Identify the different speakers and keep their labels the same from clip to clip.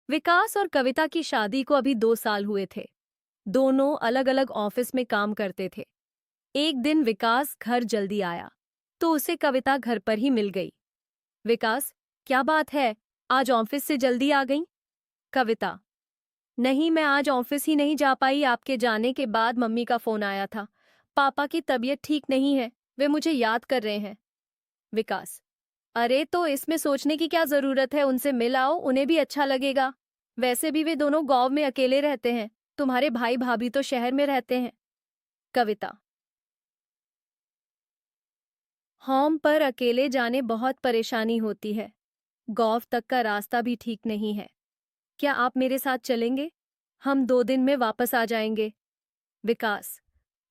Speaker 1: विकास और कविता की शादी को अभी 2 साल हुए थे। दोनों अलग अलग ऑफिस में काम करते थे। एक दिन विकास घर जल्दी आया तो उसे कविता घर पर ही मिल गई। विकास, क्या बात है, आज ऑफिस से जल्दी आ गई? कविता, नहीं, मैं आज ऑफिस ही नहीं जा पाई। आपके जाने के बाद मम्मी का फोन आया था। पापा की तबीयत ठीक नहीं है, वे मुझे याद कर रहे हैं। विकास, अरे तो इसमें सोचने की क्या जरूरत है, उनसे मिल आओ, उन्हें भी अच्छा लगेगा। वैसे भी वे दोनों गांव में अकेले रहते हैं। तुम्हारे भाई भाभी तो शहर में रहते हैं। कविता, होम पर अकेले जाने बहुत परेशानी होती है। गांव तक का रास्ता भी ठीक नहीं है। क्या आप मेरे साथ चलेंगे? हम 2 दिन में वापस आ जाएंगे। विकास,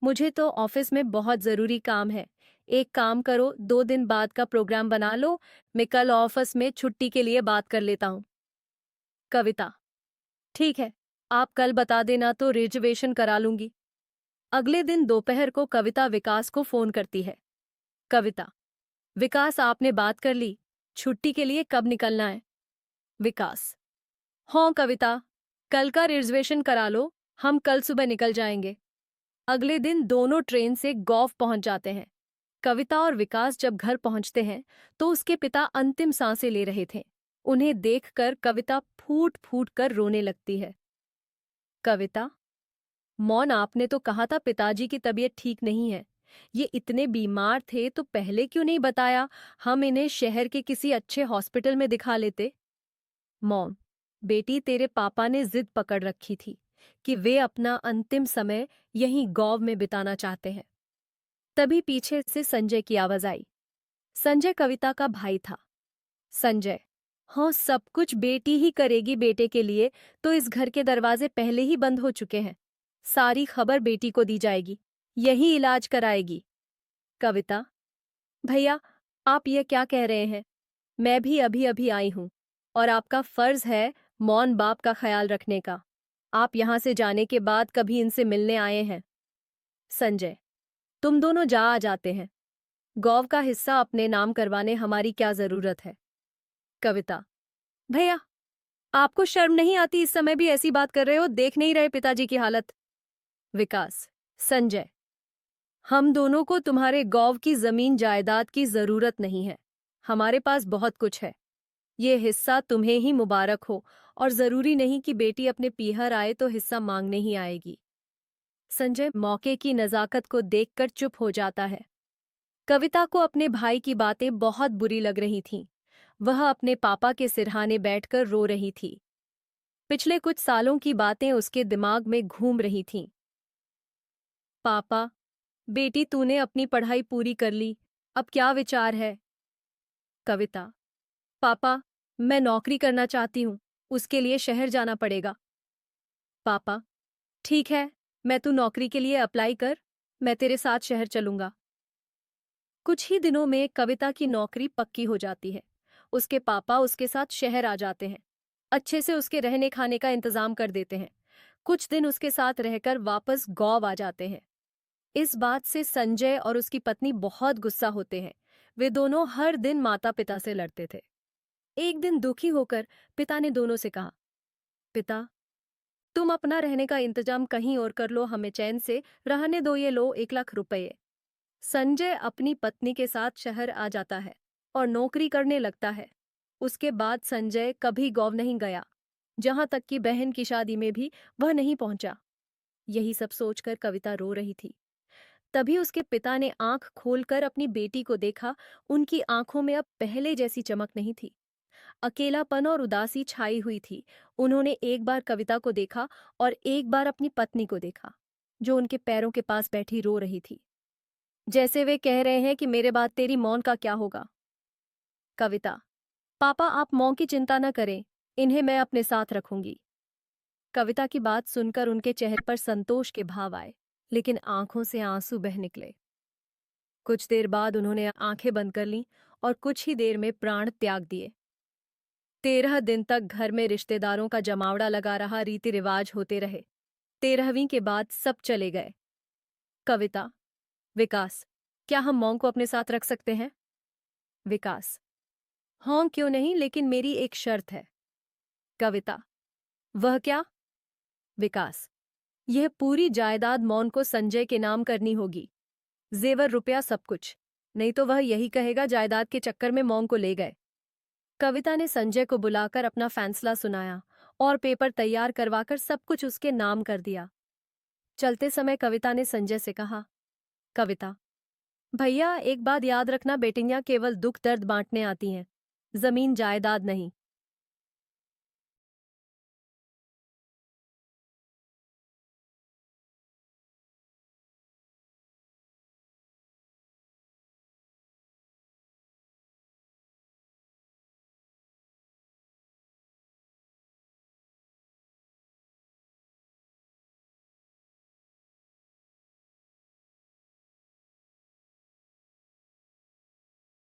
Speaker 1: मुझे तो ऑफिस में बहुत जरूरी काम है। एक काम करो, 2 दिन बाद का प्रोग्राम बना लो। मैं कल ऑफिस में छुट्टी के लिए बात कर लेता हूँ। कविता, ठीक है, आप कल बता देना तो रिजर्वेशन करा लूंगी। अगले दिन दोपहर को कविता विकास को फोन करती है। कविता, विकास, आपने बात कर ली? छुट्टी के लिए कब निकलना है? विकास, हाँ कविता, कल का रिजर्वेशन करा लो, हम कल सुबह निकल जाएंगे। अगले दिन दोनों ट्रेन से गोवा पहुंच जाते हैं। कविता और विकास जब घर पहुंचते हैं तो उसके पिता अंतिम सांसें ले रहे थे। उन्हें देखकर कविता फूट फूट कर रोने लगती है। कविता, मौन, आपने तो कहा था पिताजी की तबीयत ठीक नहीं है। ये इतने बीमार थे तो पहले क्यों नहीं बताया? हम इन्हें शहर के किसी अच्छे हॉस्पिटल में दिखा लेते। मॉम, बेटी, तेरे पापा ने जिद पकड़ रखी थी कि वे अपना अंतिम समय यहीं गांव में बिताना चाहते हैं। तभी पीछे से संजय की आवाज आई। संजय कविता का भाई था। संजय, हाँ, सब कुछ बेटी ही करेगी बेटे के लिए, तो इस घर के दरवाजे पहले ही बंद हो चुके हैं। सारी खबर बेटी को दी जाएगी, यही इलाज कराएगी। कविता, भैया, आप ये क्या कह रहे हैं? मैं भी अभी अभी आई हूं और आपका फर्ज है मौन बाप का ख्याल रखने का। आप यहां से जाने के बाद कभी इनसे मिलने आए हैं? संजय, तुम दोनों जा आ जाते हैं। गौव का हिस्सा अपने नाम करवाने हमारी क्या जरूरत है? कविता, भैया, आपको शर्म नहीं आती? इस समय भी ऐसी बात कर रहे हो, देख नहीं रहे पिताजी की हालत? विकास, संजय, हम दोनों को तुम्हारे गौव की जमीन जायदाद की जरूरत नहीं है। हमारे पास बहुत कुछ है। ये हिस्सा तुम्हें ही मुबारक हो, और जरूरी नहीं कि बेटी अपने पीहर आए तो हिस्सा मांगने ही आएगी। संजय मौके की नजाकत को देखकर चुप हो जाता है। कविता को अपने भाई की बातें बहुत बुरी लग रही थीं। वह अपने पापा के सिरहाने बैठकर रो रही थी। पिछले कुछ सालों की बातें उसके दिमाग में घूम रही थीं। पापा, बेटी, तूने अपनी पढ़ाई पूरी कर ली, अब क्या विचार है? कविता, पापा, मैं नौकरी करना चाहती हूँ, उसके लिए शहर जाना पड़ेगा। पापा, ठीक है, मैं तू नौकरी के लिए अप्लाई कर, मैं तेरे साथ शहर चलूंगा। कुछ ही दिनों में कविता की नौकरी पक्की हो जाती है। उसके पापा उसके साथ शहर आ जाते हैं। अच्छे से उसके रहने खाने का इंतजाम कर देते हैं। कुछ दिन उसके साथ रहकर वापस गाँव आ जाते हैं। इस बात से संजय और उसकी पत्नी बहुत गुस्सा होते हैं। वे दोनों हर दिन माता पिता से लड़ते थे। एक दिन दुखी होकर पिता ने दोनों से कहा, पिता, तुम अपना रहने का इंतजाम कहीं और कर लो, हमें चैन से रहने दो, ये लो 1 लाख रुपए। संजय अपनी पत्नी के साथ शहर आ जाता है और नौकरी करने लगता है। उसके बाद संजय कभी गाँव नहीं गया, जहां तक कि बहन की शादी में भी वह नहीं पहुंचा। यही सब सोचकर कविता रो रही थी। तभी उसके पिता ने आंख खोलकर अपनी बेटी को देखा। उनकी आंखों में अब पहले जैसी चमक नहीं थी। अकेलापन और उदासी छाई हुई थी। उन्होंने एक बार कविता को देखा और एक बार अपनी पत्नी को देखा, जो उनके पैरों के पास बैठी रो रही थी, जैसे वे कह रहे हैं कि मेरे बाद तेरी मौन का क्या होगा। कविता, पापा, आप मौन की चिंता न करें, इन्हें मैं अपने साथ रखूंगी। कविता की बात सुनकर उनके चेहरे पर संतोष के भाव आए, लेकिन आंखों से आंसू बह निकले। कुछ देर बाद उन्होंने आंखें बंद कर लीं और कुछ ही देर में प्राण त्याग दिए। 13 दिन तक घर में रिश्तेदारों का जमावड़ा लगा रहा, रीति रिवाज होते रहे। 13वीं के बाद सब चले गए। कविता, विकास, क्या हम मौन को अपने साथ रख सकते हैं? विकास, हाँ क्यों नहीं, लेकिन मेरी एक शर्त है। कविता, वह क्या? विकास, यह पूरी जायदाद मौन को संजय के नाम करनी होगी। जेवर, रुपया, सब कुछ। नहीं तो वह यही कहेगा जायदाद के चक्कर में मौन को ले गए। कविता ने संजय को बुलाकर अपना फैसला सुनाया और पेपर तैयार करवाकर सब कुछ उसके नाम कर दिया। चलते समय कविता ने संजय से कहा, कविता, भैया एक बात याद रखना, बेटियां केवल दुख दर्द बांटने आती हैं, जमीन जायदाद नहीं।